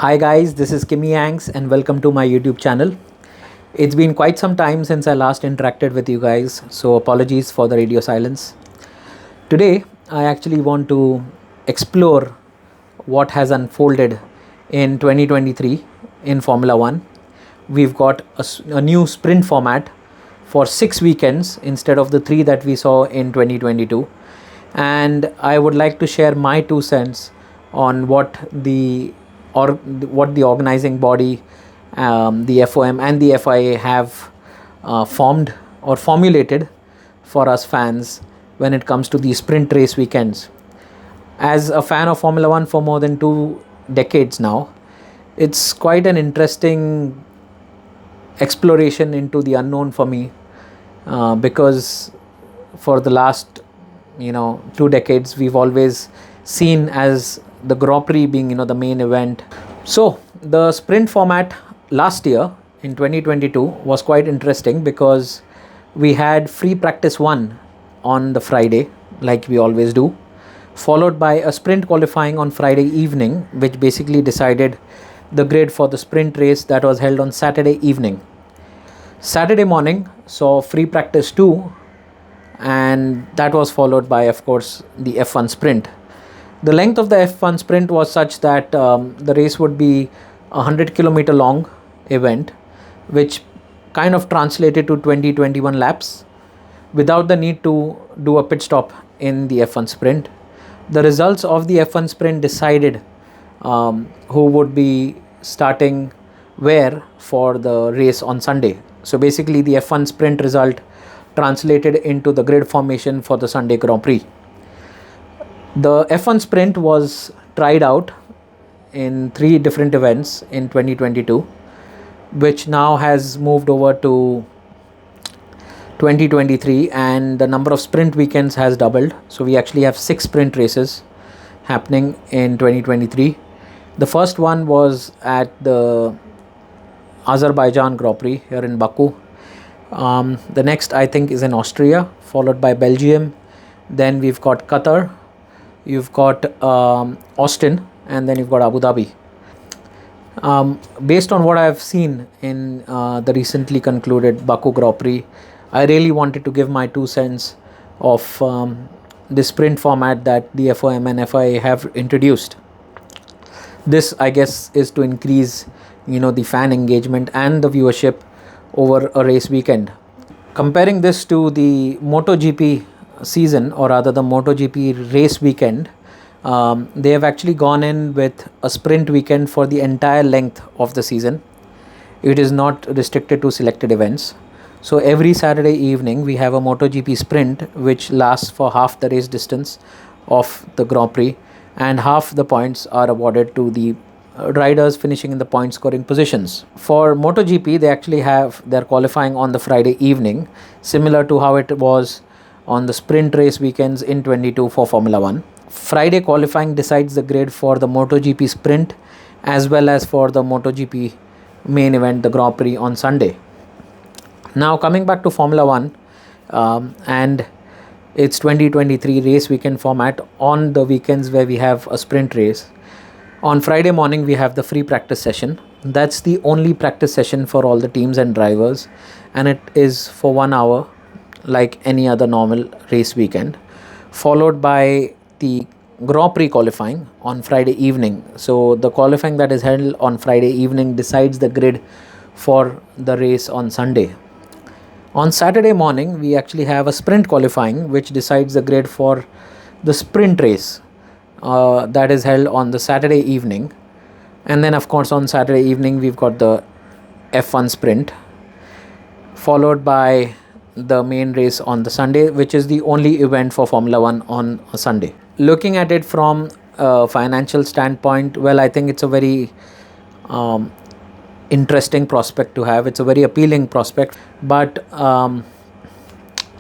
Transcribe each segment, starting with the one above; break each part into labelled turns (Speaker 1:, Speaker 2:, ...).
Speaker 1: Hi guys, this is Kimmy Yanks and welcome to my YouTube channel. It's been quite some time since I last interacted with you guys, so apologies for the radio silence. Today, I actually want to explore what has unfolded in 2023 in Formula 1. We've got a new sprint format for 6 weekends instead of the 3 that we saw in 2022. And I would like to share my 2 cents on what the organizing body, the FOM and the FIA have formed or formulated for us fans when it comes to the sprint race weekends. As a fan of Formula 1 for more than 2 decades now, it's quite an interesting exploration into the unknown for me, because for the last 2 decades we've always seen as the Grand Prix being the main event. So the sprint format last year in 2022 was quite interesting because we had free practice 1 on the Friday, like we always do, followed by a sprint qualifying on Friday evening, which basically decided the grid for the sprint race that was held on Saturday evening. Saturday morning saw free practice 2, and that was followed by, of course, the F1 sprint. The length of the F1 sprint was such that the race would be a 100-kilometer long event, which kind of translated to 20-21 laps without the need to do a pit stop in the F1 sprint. The results of the F1 sprint decided who would be starting where for the race on Sunday. So basically the F1 sprint result translated into the grid formation for the Sunday Grand Prix. The F1 sprint was tried out in 3 different events in 2022, which now has moved over to 2023, and the number of sprint weekends has doubled. So we actually have 6 sprint races happening in 2023. The first one was at the Azerbaijan Grand Prix here in Baku. The next, I think, is in Austria, followed by Belgium. Then we've got Qatar, you've got Austin, and then you've got Abu Dhabi. Based on what I've seen in the recently concluded Baku Grand Prix, I really wanted to give my 2 cents of the sprint format that the FOM and FIA have introduced. This, I guess, is to increase the fan engagement and the viewership over a race weekend. Comparing this to the Moto GP season, or rather the Moto GP race weekend, they have actually gone in with a sprint weekend for the entire length of the season. It is not restricted to selected events. So every Saturday evening we have a Moto GP sprint which lasts for half the race distance of the Grand Prix, and half the points are awarded to the riders finishing in the point scoring positions. For Moto GP, they actually have their qualifying on the Friday evening, similar to how it was on the sprint race weekends in 22 for Formula 1. Friday qualifying decides the grid for the MotoGP sprint as well as for the MotoGP main event, the Grand Prix on Sunday. Now coming back to Formula 1 and its 2023 race weekend format on the weekends where we have a sprint race. On Friday morning we have the free practice session. That's the only practice session for all the teams and drivers, and it is for 1 hour like any other normal race weekend, followed by the Grand Prix qualifying on Friday evening. So the qualifying that is held on Friday evening decides the grid for the race on Sunday. On Saturday morning we actually have a sprint qualifying which decides the grid for the sprint race that is held on the Saturday evening. And then of course on Saturday evening we've got the F1 sprint, followed by the main race on the Sunday, which is the only event for Formula 1 on a Sunday. Looking at it from a financial standpoint, well, I think it's a very interesting prospect to have. It's a very appealing prospect. But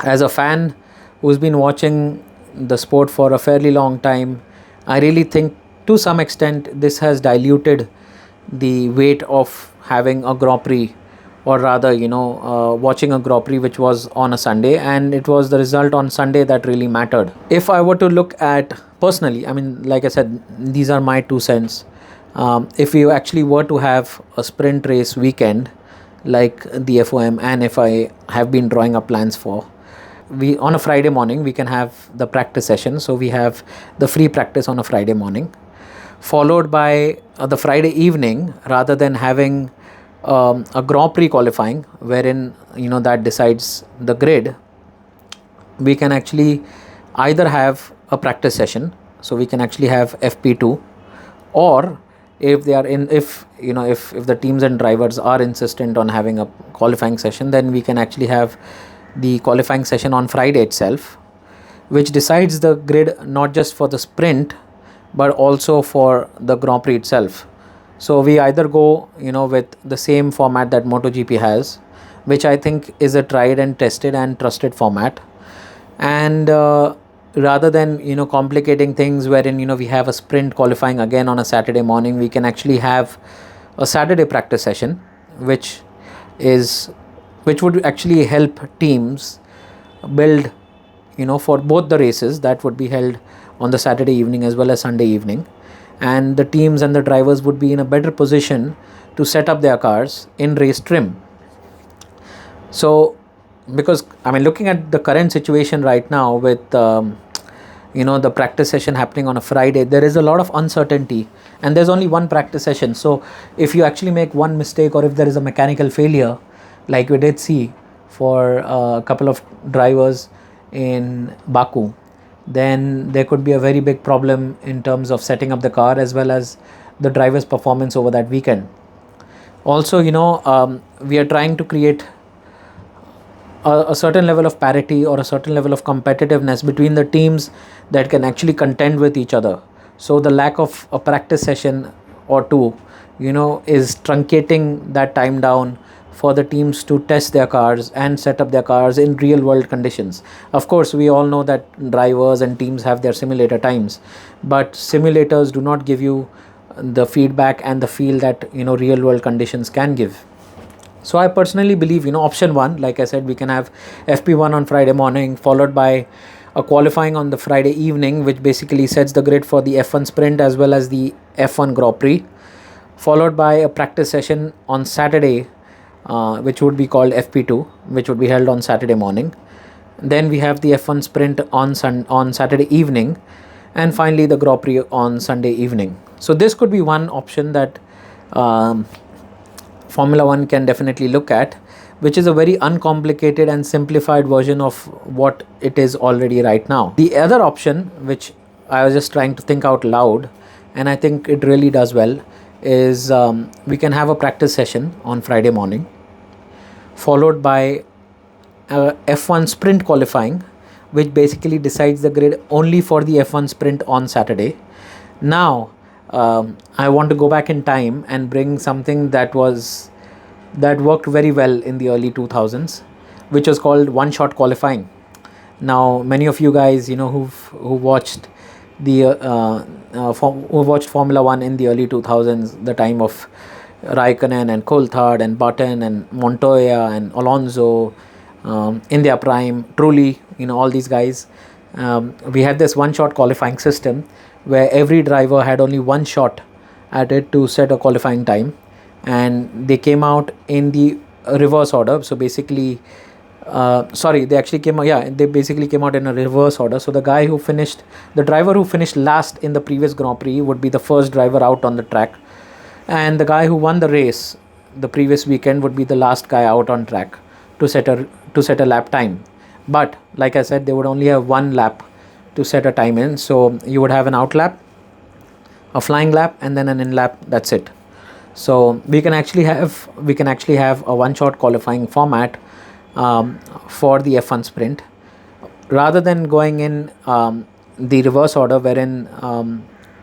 Speaker 1: as a fan who's been watching the sport for a fairly long time, I really think to some extent this has diluted the weight of having a Grand Prix, or rather watching a Grand Prix which was on a Sunday, and it was the result on Sunday that really mattered. If I were to look at personally, I mean, like I said, these are my 2 cents. If we actually were to have a sprint race weekend, like the FOM and FIA have been drawing up plans for, we on a Friday morning we can have the practice session. So we have the free practice on a Friday morning, followed by the Friday evening, rather than having a Grand Prix qualifying wherein that decides the grid. We can actually either have a practice session, so we can actually have FP2, or if they are in if if the teams and drivers are insistent on having a qualifying session, then we can actually have the qualifying session on Friday itself, which decides the grid not just for the sprint but also for the Grand Prix itself. So we either go with the same format that Moto GP has, which I think is a tried and tested and trusted format, and rather than complicating things wherein we have a sprint qualifying again on a Saturday morning, we can actually have a Saturday practice session, which would actually help teams build for both the races that would be held on the Saturday evening as well as Sunday evening, and the teams and the drivers would be in a better position to set up their cars in race trim. So, because looking at the current situation right now with the practice session happening on a Friday, there is a lot of uncertainty, and there's only one practice session. So if you actually make one mistake, or if there is a mechanical failure, like we did see for a couple of drivers in Baku, then there could be a very big problem in terms of setting up the car as well as the driver's performance over that weekend. Also, we are trying to create a certain level of parity or a certain level of competitiveness between the teams that can actually contend with each other. So the lack of a practice session or two, is truncating that time down for the teams to test their cars and set up their cars in real world conditions. Of course, we all know that drivers and teams have their simulator times, but simulators do not give you the feedback and the feel that real world conditions can give. So I personally believe option one, like I said, we can have FP1 on Friday morning, followed by a qualifying on the Friday evening, which basically sets the grid for the F1 sprint as well as the F1 Grand Prix, followed by a practice session on Saturday, which would be called FP2, which would be held on Saturday morning. Then we have the F1 sprint on Saturday evening, and finally the Grand Prix on Sunday evening. So this could be one option that Formula 1 can definitely look at, which is a very uncomplicated and simplified version of what it is already right now. The other option, which I was just trying to think out loud, and I think it really does well, is we can have a practice session on Friday morning, followed by F1 sprint qualifying, which basically decides the grid only for the F1 sprint on Saturday. Now, I want to go back in time and bring something that worked very well in the early 2000s, which was called one-shot qualifying. Now, many of you guys, who watched Formula 1 in the early 2000s, the time of Raikkonen and Coulthard and Button and Montoya and Alonso, in their prime, truly, all these guys, we had this one-shot qualifying system where every driver had only one shot at it to set a qualifying time, and they came out in the reverse order. So basically, they basically came out in a reverse order. So the driver who finished last in the previous Grand Prix would be the first driver out on the track, and the guy who won the race the previous weekend would be the last guy out on track to set a lap time. But like I said, they would only have one lap to set a time in. So you would have an out lap, a flying lap, and then an in lap. That's it. So we can actually have a one-shot qualifying format for the F1 sprint, rather than going in the reverse order wherein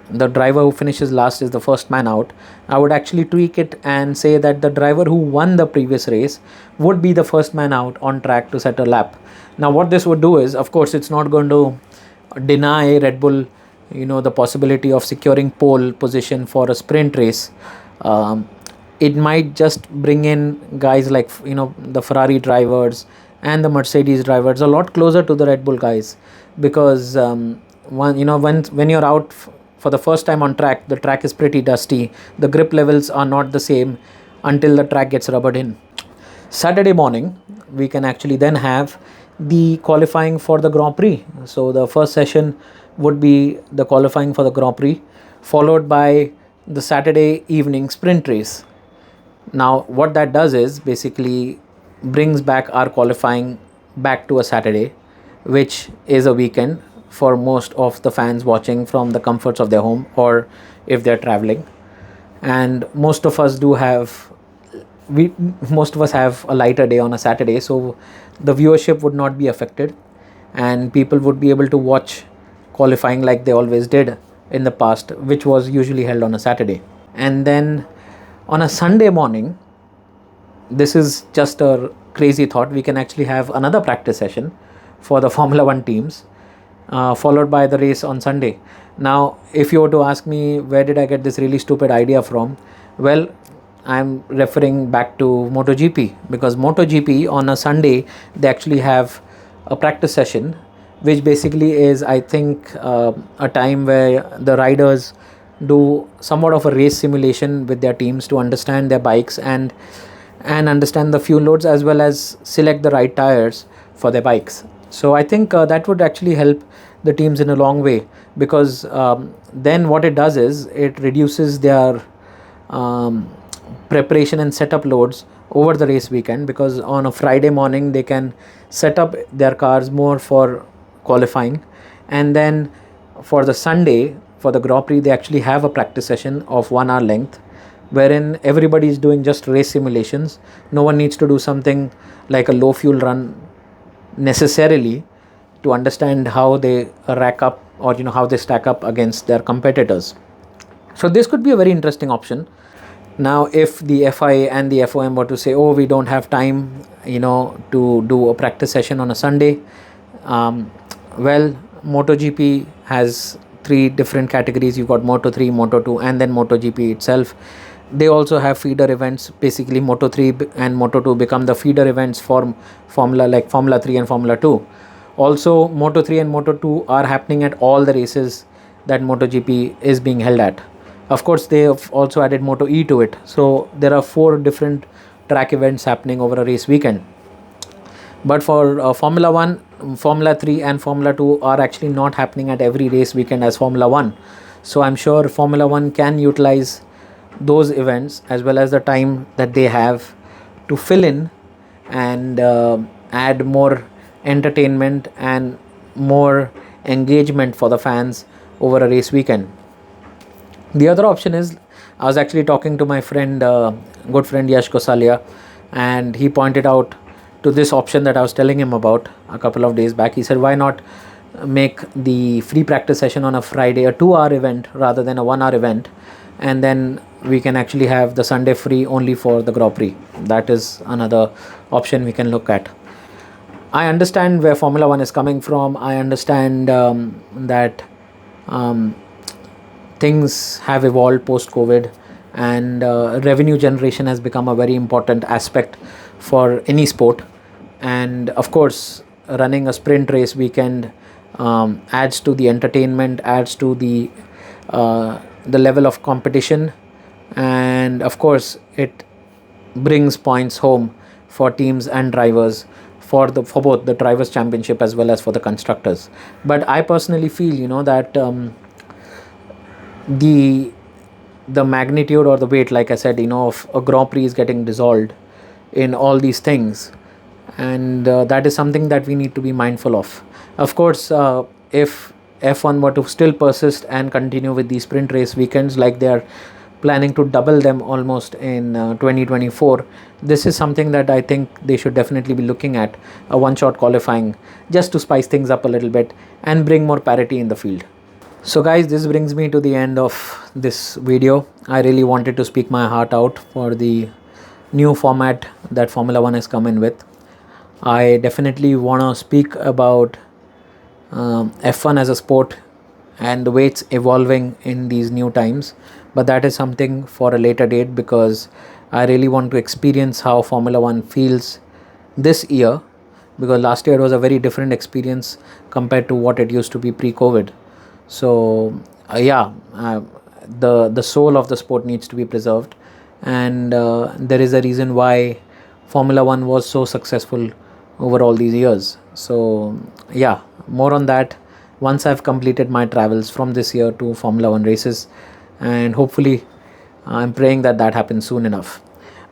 Speaker 1: the driver who finishes last is the first man out. I would actually tweak it and say that the driver who won the previous race would be the first man out on track to set a lap. Now what this would do is, of course, it's not going to deny Red Bull the possibility of securing pole position for a sprint race. It might just bring in guys like the Ferrari drivers and the Mercedes drivers a lot closer to the Red Bull guys, because when you're out for the first time on track, the track is pretty dusty. The grip levels are not the same until the track gets rubbered in. Saturday morning, we can actually then have the qualifying for the Grand Prix. So the first session would be the qualifying for the Grand Prix, followed by the Saturday evening sprint race. Now, what that does is basically brings back our qualifying back to a Saturday, which is a weekend for most of the fans watching from the comforts of their home or if they're traveling. And most of us have a lighter day on a Saturday, so the viewership would not be affected and people would be able to watch qualifying like they always did in the past, which was usually held on a Saturday. And then on a Sunday morning, this is just a crazy thought, we can actually have another practice session for the Formula 1 teams, followed by the race on Sunday. Now, if you were to ask me where did I get this really stupid idea from, well, I'm referring back to Moto GP, because Moto GP on a Sunday, they actually have a practice session, which basically is, I think, a time where the riders do somewhat of a race simulation with their teams to understand their bikes and understand the fuel loads, as well as select the right tires for their bikes. So I think that would actually help the teams in a long way, because then what it does is it reduces their preparation and setup loads over the race weekend, because on a Friday morning they can set up their cars more for qualifying, and then for the Sunday, for the Grand Prix, they actually have a practice session of 1 hour length, wherein everybody is doing just race simulations. No one needs to do something like a low fuel run necessarily to understand how they rack up, or how they stack up against their competitors. So this could be a very interesting option. Now, if the FIA and the FOM were to say, oh, we don't have time, to do a practice session on a Sunday, well, MotoGP has 3 different categories. You've got Moto 3, Moto 2, and then MotoGP itself. They also have feeder events. Basically, Moto 3 and Moto 2 become the feeder events for Formula 3 and Formula 2. Also, Moto 3 and Moto 2 are happening at all the races that MotoGP is being held at. Of course, they have also added Moto E to it. So there are 4 different track events happening over a race weekend. But for Formula 1, Formula 3 and Formula 2 are actually not happening at every race weekend as Formula 1. So I'm sure Formula 1 can utilize those events as well as the time that they have to fill in and add more entertainment and more engagement for the fans over a race weekend. The other option is, I was actually talking to my friend, good friend Yash Gosalia, and he pointed out to this option that I was telling him about a couple of days back. He said, why not make the free practice session on a Friday a 2-hour event rather than a 1-hour event, and then we can actually have the Sunday free only for the Grand Prix. That is another option we can look at. I understand where Formula 1 is coming from. I understand that things have evolved post-COVID, and revenue generation has become a very important aspect for any sport. And of course, running a sprint race weekend adds to the entertainment, adds to the level of competition, and of course it brings points home for teams and drivers, for both the drivers championship as well as for the constructors. But I personally feel that the magnitude or the weight, like I said, of a Grand Prix is getting dissolved in all these things, and that is something that we need to be mindful of. Of course, if F1 were to still persist and continue with these sprint race weekends, like they are planning to double them almost in 2024, this is something that I think they should definitely be looking at, a one-shot qualifying, just to spice things up a little bit and bring more parity in the field. So guys, this brings me to the end of this video. I really wanted to speak my heart out for the new format that Formula 1 has come in with. I definitely want to speak about F1 as a sport and the way it's evolving in these new times, but that is something for a later date, because I really want to experience how Formula 1 feels this year, because last year it was a very different experience compared to what it used to be pre-COVID. So yeah, the soul of the sport needs to be preserved, and there is a reason why Formula One was so successful over all these years. So yeah, more on that once I've completed my travels from this year to Formula One races, and hopefully I'm praying that that happens soon enough.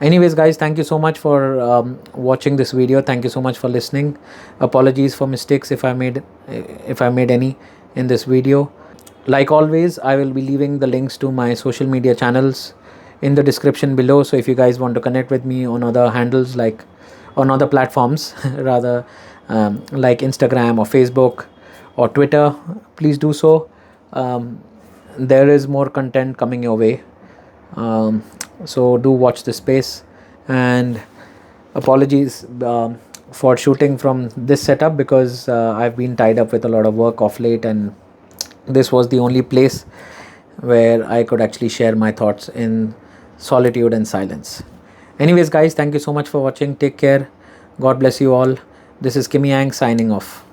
Speaker 1: Anyways, guys, thank you so much for watching this video. Thank you so much for listening. Apologies for mistakes if I made any in this video. Like always, I will be leaving the links to my social media channels in the description below. So if you guys want to connect with me on other handles, like on other platforms rather, like Instagram or Facebook or Twitter, please do so. There is more content coming your way, so do watch the space. And apologies for shooting from this setup, because I've been tied up with a lot of work off late, and this was the only place where I could actually share my thoughts in solitude and silence. Anyways, guys, thank you so much for watching. Take care. God bless you all. This is Kimi Yang signing off.